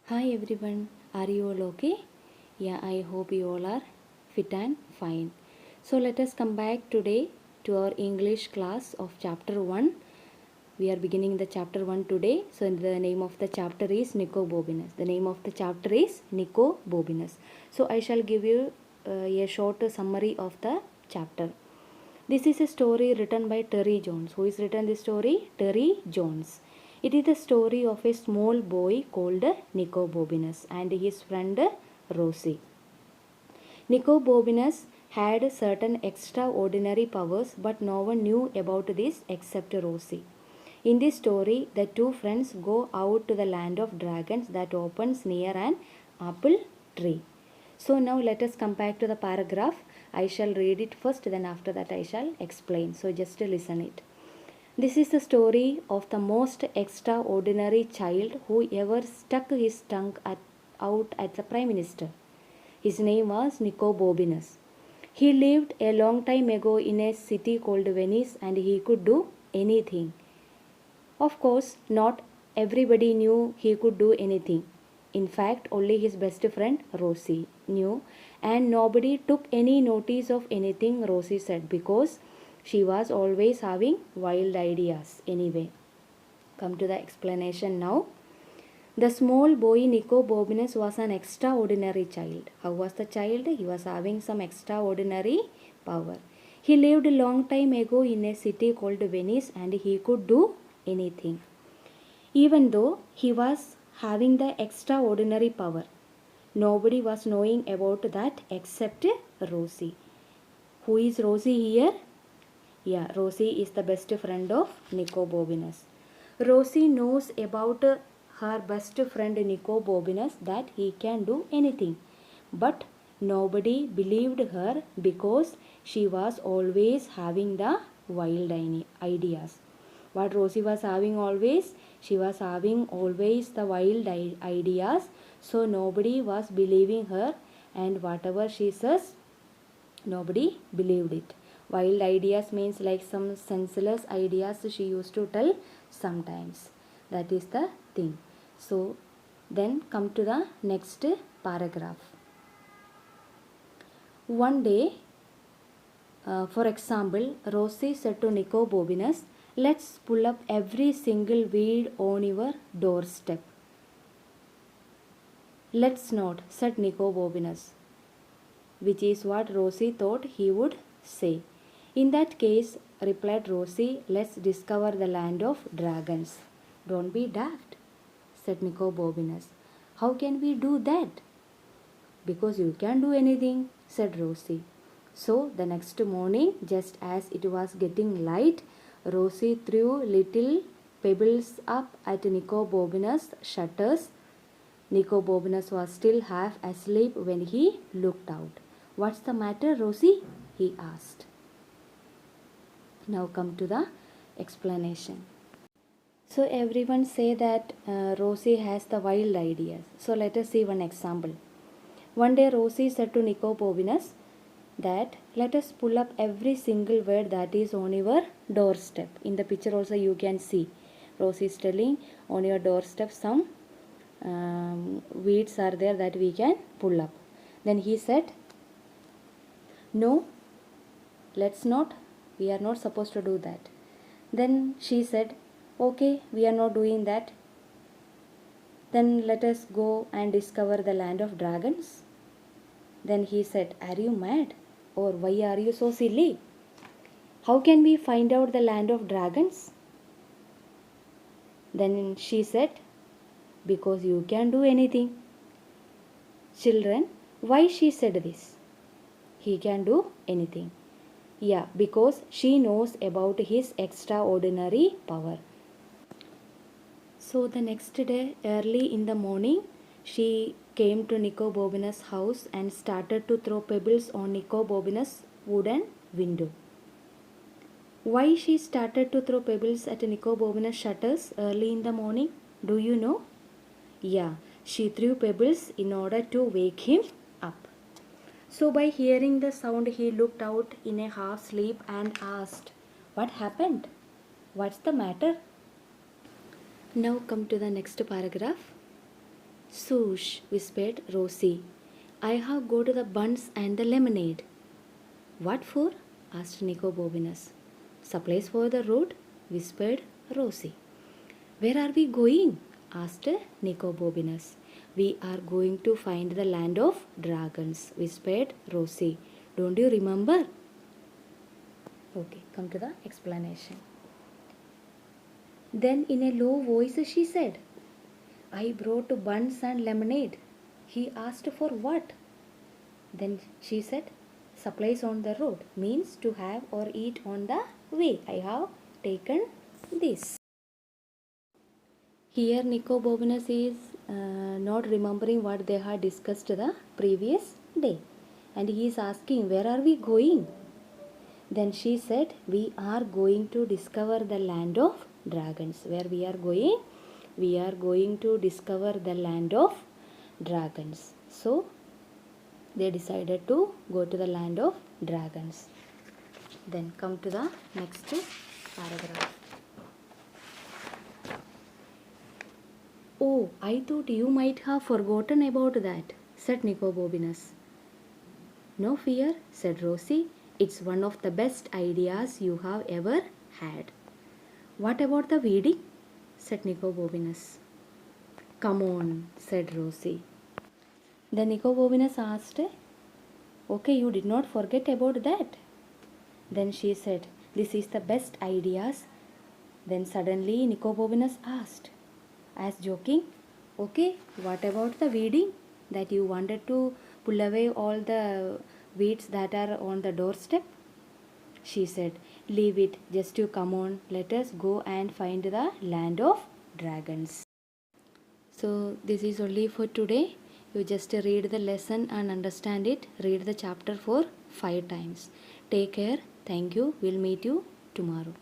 Hi everyone, are you all okay? Yeah, I hope you all are fit and fine. So let us come back today to our English class of chapter 1. We are beginning the chapter 1 today. So the name of the chapter is Nicobobinus. The name of the chapter is Nicobobinus. So I shall give you a short summary of the chapter. This is a story written by Terry Jones. Who is written this story? Terry Jones. It is the story of a small boy called Nicobobinus and his friend Rosie. Nicobobinus had certain extraordinary powers, but no one knew about this except Rosie. In this story, the two friends go out to the land of dragons that opens near an apple tree. So now let us come back to the paragraph. I shall read it first, then after that I shall explain. So just listen it. This is the story of the most extraordinary child who ever stuck his tongue out at the Prime Minister. His name was Nicobobinus. He lived a long time ago in a city called Venice and he could do anything. Of course, not everybody knew he could do anything. In fact, only his best friend Rosie knew, and nobody took any notice of anything Rosie said because she was always having wild ideas anyway. Come to the explanation now. The small boy Nicobobinus was an extraordinary child. How was the child? He was having some extraordinary power. He lived a long time ago in a city called Venice and he could do anything. Even though he was having the extraordinary power, nobody was knowing about that except Rosie. Who is Rosie here? Yeah, Rosie is the best friend of Nicobobinus. Rosie knows about her best friend Nicobobinus that he can do anything. But nobody believed her because she was always having the wild ideas. What Rosie was having always? She was having always the wild ideas. So nobody was believing her, and whatever she says, nobody believed it. Wild ideas means like some senseless ideas she used to tell sometimes. That is the thing. So then come to the next paragraph. One day, for example, Rosie said to Nicobobinus, let's pull up every single weed on your doorstep. Let's not, said Nicobobinus, which is what Rosie thought he would say. In that case, replied Rosie, let's discover the land of dragons. Don't be daft, said Nicobobinus. How can we do that? Because you can do anything, said Rosie. So the next morning, just as it was getting light, Rosie threw little pebbles up at Nicobobinus' shutters. Nicobobinus was still half asleep when he looked out. What's the matter, Rosie? He asked. Now come to the explanation. So everyone say that Rosie has the wild ideas. So let us see one example. One day Rosie said to Nicobobinus that let us pull up every single word that is on your doorstep. In the picture also you can see Rosie is telling on your doorstep some weeds are there that we can pull up. Then he said, no, let's not. We are not supposed to do that. Then she said, okay, we are not doing that. Then let us go and discover the land of dragons. Then he said, are you mad? Or why are you so silly? How can we find out the land of dragons? Then she said, because you can do anything. Children, why she said this? He can do anything. Yeah, because she knows about his extraordinary power. So the next day, early in the morning, she came to Nicobobinus' house and started to throw pebbles on Nicobobinus' wooden window. Why she started to throw pebbles at Nicobobinus' shutters early in the morning? Do you know? Yeah, she threw pebbles in order to wake him up. So by hearing the sound, he looked out in a half sleep and asked, what happened? What's the matter? Now come to the next paragraph. Swoosh, whispered Rosie. I have got the buns and the lemonade. What for? Asked Nicobobinus. Supplies for the road, whispered Rosie. Where are we going? Asked Nicobobinus. We are going to find the land of dragons, whispered Rosie. Don't you remember? Okay, come to the explanation. Then in a low voice she said, I brought buns and lemonade. He asked for what? Then she said, supplies on the road means to have or eat on the way. I have taken this. Here Nicobobinus is not remembering what they had discussed the previous day. And he is asking, where are we going? Then she said, we are going to discover the land of dragons. Where we are going? We are going to discover the land of dragons. So, they decided to go to the land of dragons. Then come to the next paragraph. Oh, I thought you might have forgotten about that, said Nicobobinus. No fear, said Rosie. It's one of the best ideas you have ever had. What about the wedding? Said Nicobobinus. Come on, said Rosie. Then Nicobobinus asked, okay, you did not forget about that. Then she said, this is the best ideas. Then suddenly Nicobobinus asked, as joking, okay, what about the wedding? That you wanted to pull away all the weeds that are on the doorstep? She said, leave it, just you come on, let us go and find the land of dragons. So this is only for today. You just read the lesson and understand it. Read the chapter for 5 times. Take care. Thank you. We'll meet you tomorrow.